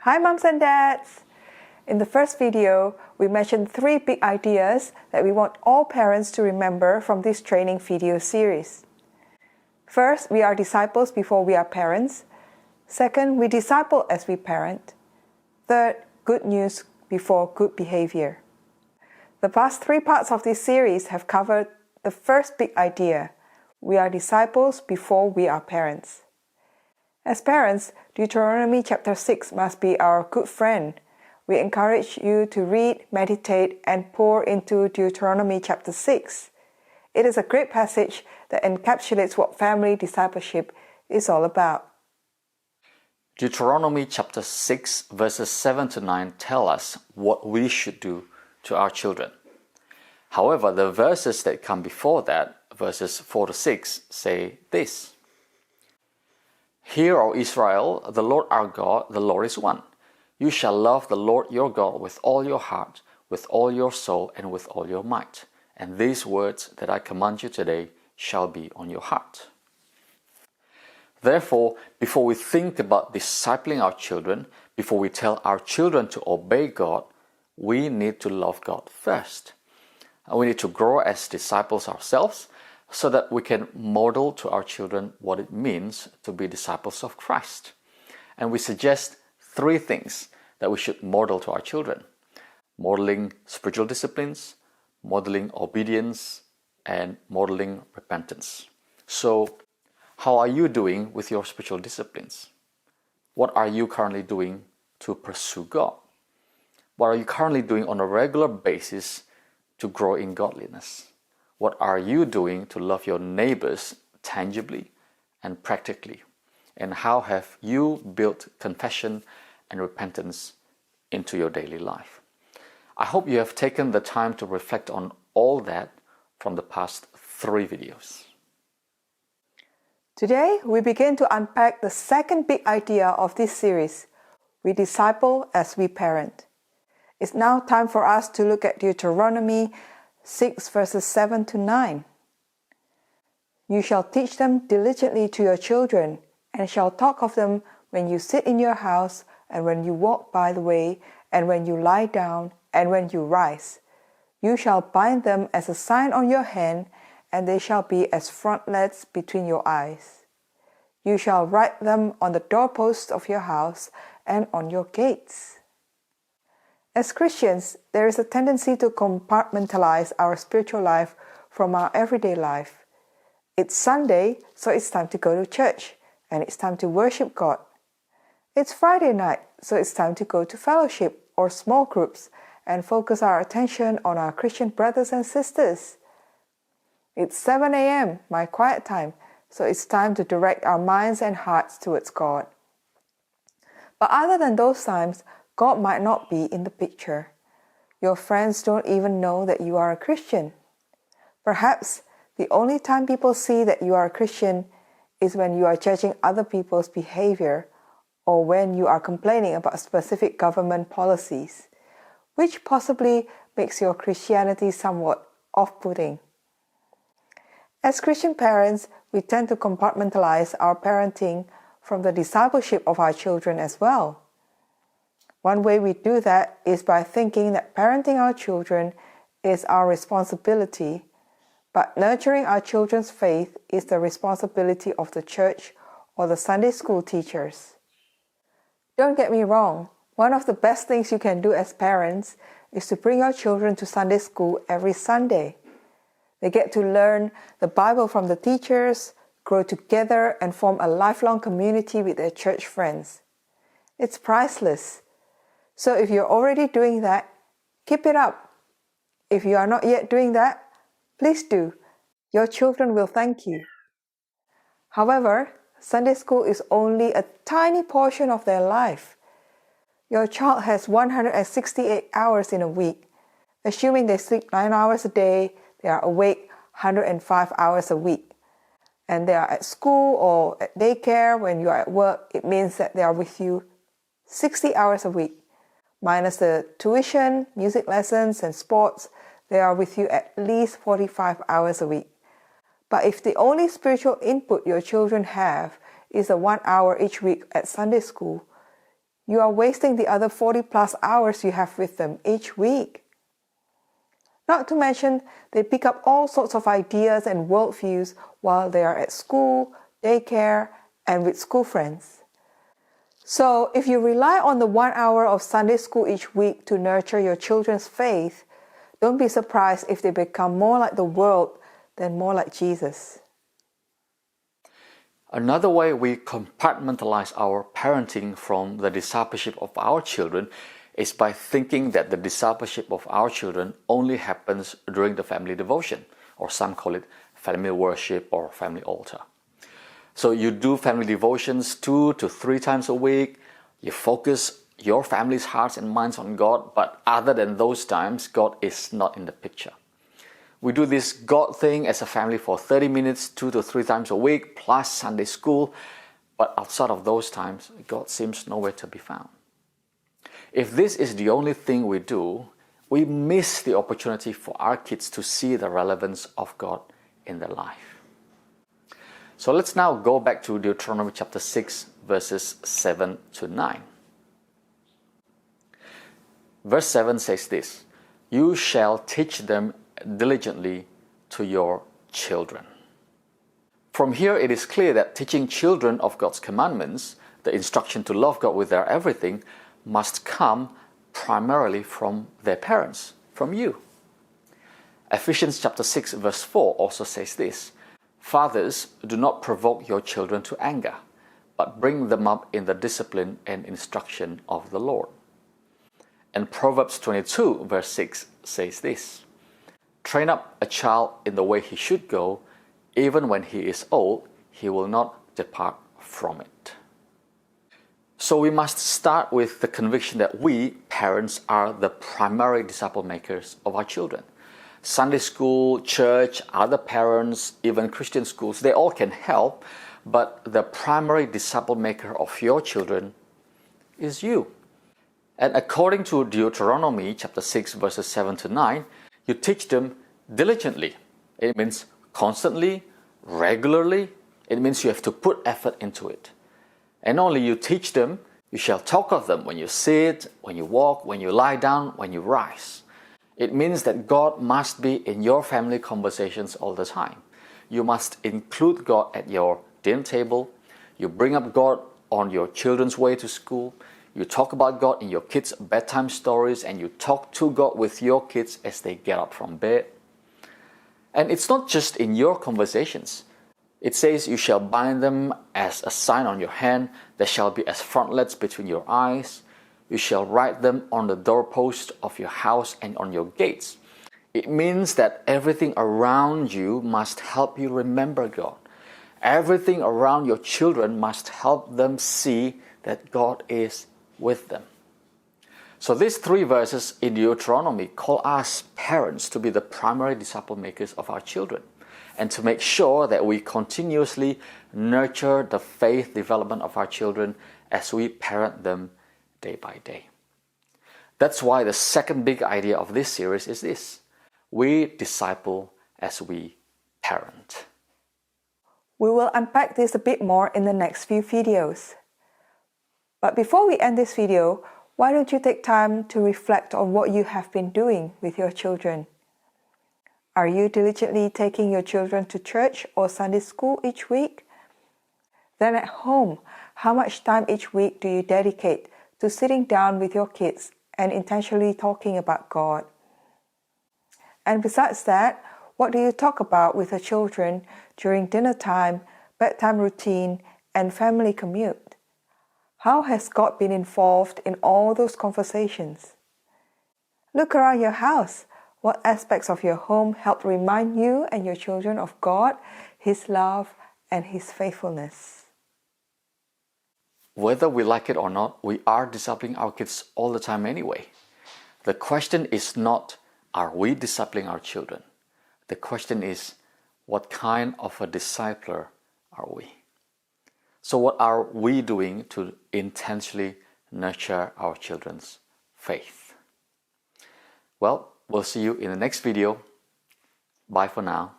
Hi moms and dads! In the first video, we mentioned 3 big ideas that we want all parents to remember from this training video series. First, we are disciples before we are parents. Second, we disciple as we parent. Third, good news before good behavior. The past 3 parts of this series have covered the first big idea. We are disciples before we are parents. As parents, Deuteronomy Chapter 6 must be our good friend. We encourage you to read, meditate, and pour into Deuteronomy Chapter 6. It is a great passage that encapsulates what family discipleship is all about. Deuteronomy chapter 6 verses 7 to 9 tell us what we should do to our children. However, the verses that come before that, verses 4 to 6, say this. Hear, O Israel, the Lord our God, the Lord is one. You shall love the Lord your God with all your heart, with all your soul, and with all your might. And these words that I command you today shall be on your heart. Therefore, before we think about discipling our children, before we tell our children to obey God, we need to love God first. We need to grow as disciples ourselves so that we can model to our children what it means to be disciples of Christ. And we suggest 3 things that we should model to our children: modeling spiritual disciplines, modeling obedience, and modeling repentance. So, how are you doing with your spiritual disciplines? What are you currently doing to pursue God? What are you currently doing on a regular basis to grow in godliness? What are you doing to love your neighbors tangibly and practically? And how have you built confession and repentance into your daily life? I hope you have taken the time to reflect on all that from the past 3 videos. Today, we begin to unpack the second big idea of this series. We disciple as we parent. It's now time for us to look at Deuteronomy 6 verses 7 to 9. You shall teach them diligently to your children, and shall talk of them when you sit in your house, and when you walk by the way, and when you lie down, and when you rise. You shall bind them as a sign on your hand, and they shall be as frontlets between your eyes. You shall write them on the doorposts of your house and on your gates. As Christians, there is a tendency to compartmentalize our spiritual life from our everyday life. It's Sunday, so it's time to go to church, and it's time to worship God. It's Friday night, so it's time to go to fellowship or small groups and focus our attention on our Christian brothers and sisters. It's 7 a.m., my quiet time, so it's time to direct our minds and hearts towards God. But other than those times, God might not be in the picture. Your friends don't even know that you are a Christian. Perhaps the only time people see that you are a Christian is when you are judging other people's behavior or when you are complaining about specific government policies, which possibly makes your Christianity somewhat off-putting. As Christian parents, we tend to compartmentalize our parenting from the discipleship of our children as well. One way we do that is by thinking that parenting our children is our responsibility, but nurturing our children's faith is the responsibility of the church or the Sunday school teachers. Don't get me wrong, one of the best things you can do as parents is to bring your children to Sunday school every Sunday. They get to learn the Bible from the teachers, grow together, and form a lifelong community with their church friends. It's priceless. So if you're already doing that, keep it up. If you are not yet doing that, please do. Your children will thank you. However, Sunday school is only a tiny portion of their life. Your child has 168 hours in a week. Assuming they sleep 9 hours a day, they are awake 105 hours a week. And they are at school or at daycare. When you are at work, it means that they are with you 60 hours a week. Minus the tuition, music lessons, and sports, they are with you at least 45 hours a week. But if the only spiritual input your children have is a 1 hour each week at Sunday school, You are wasting the other 40 plus hours you have with them each week. Not to mention, they pick up all sorts of ideas and worldviews while they are at school, daycare, and with school friends. So, if you rely on the 1 hour of Sunday school each week to nurture your children's faith, don't be surprised if they become more like the world than more like Jesus. Another way we compartmentalize our parenting from the discipleship of our children is by thinking that the discipleship of our children only happens during the family devotion, or some call it family worship or family altar. So you do family devotions 2 to 3 times a week, you focus your family's hearts and minds on God, but other than those times, God is not in the picture. We do this God thing as a family for 30 minutes, 2 to 3 times a week, plus Sunday school, but outside of those times, God seems nowhere to be found. If this is the only thing we do, we miss the opportunity for our kids to see the relevance of God in their life. So let's now go back to Deuteronomy chapter 6, verses 7 to 9. Verse 7 says this, "You shall teach them diligently to your children." From here, it is clear that teaching children of God's commandments, the instruction to love God with their everything, must come primarily from their parents, from you. Ephesians chapter 6 verse 4 also says this, "Fathers, do not provoke your children to anger, but bring them up in the discipline and instruction of the Lord." And Proverbs 22 verse 6 says this, "Train up a child in the way he should go, even when he is old, he will not depart from it." So we must start with the conviction that we, parents, are the primary disciple makers of our children. Sunday school, church, other parents, even Christian schools, they all can help, but the primary disciple maker of your children is you. And according to Deuteronomy chapter 6 verses 7 to 9, you teach them diligently. It means constantly, regularly. It means you have to put effort into it. And not only you teach them, you shall talk of them when you sit, when you walk, when you lie down, when you rise. It means that God must be in your family conversations all the time. You must include God at your dinner table. You bring up God on your children's way to school. You talk about God in your kids' bedtime stories, and you talk to God with your kids as they get up from bed. And it's not just in your conversations. It says, "You shall bind them as a sign on your hand. They shall be as frontlets between your eyes. You shall write them on the doorpost of your house and on your gates." It means that everything around you must help you remember God. Everything around your children must help them see that God is with them. So these 3 verses in Deuteronomy call us parents to be the primary disciple makers of our children, and to make sure that we continuously nurture the faith development of our children as we parent them day by day. That's why the second big idea of this series is this: we disciple as we parent. We will unpack this a bit more in the next few videos. But before we end this video, why don't you take time to reflect on what you have been doing with your children? Are you diligently taking your children to church or Sunday school each week? Then at home, how much time each week do you dedicate to sitting down with your kids and intentionally talking about God? And besides that, what do you talk about with your children during dinner time, bedtime routine, and family commute? How has God been involved in all those conversations? Look around your house. What aspects of your home help remind you and your children of God, His love, and His faithfulness? Whether we like it or not, we are discipling our kids all the time anyway. The question is not, are we discipling our children? The question is, what kind of a discipler are we? So what are we doing to intentionally nurture our children's faith? Well, we'll see you in the next video. Bye for now.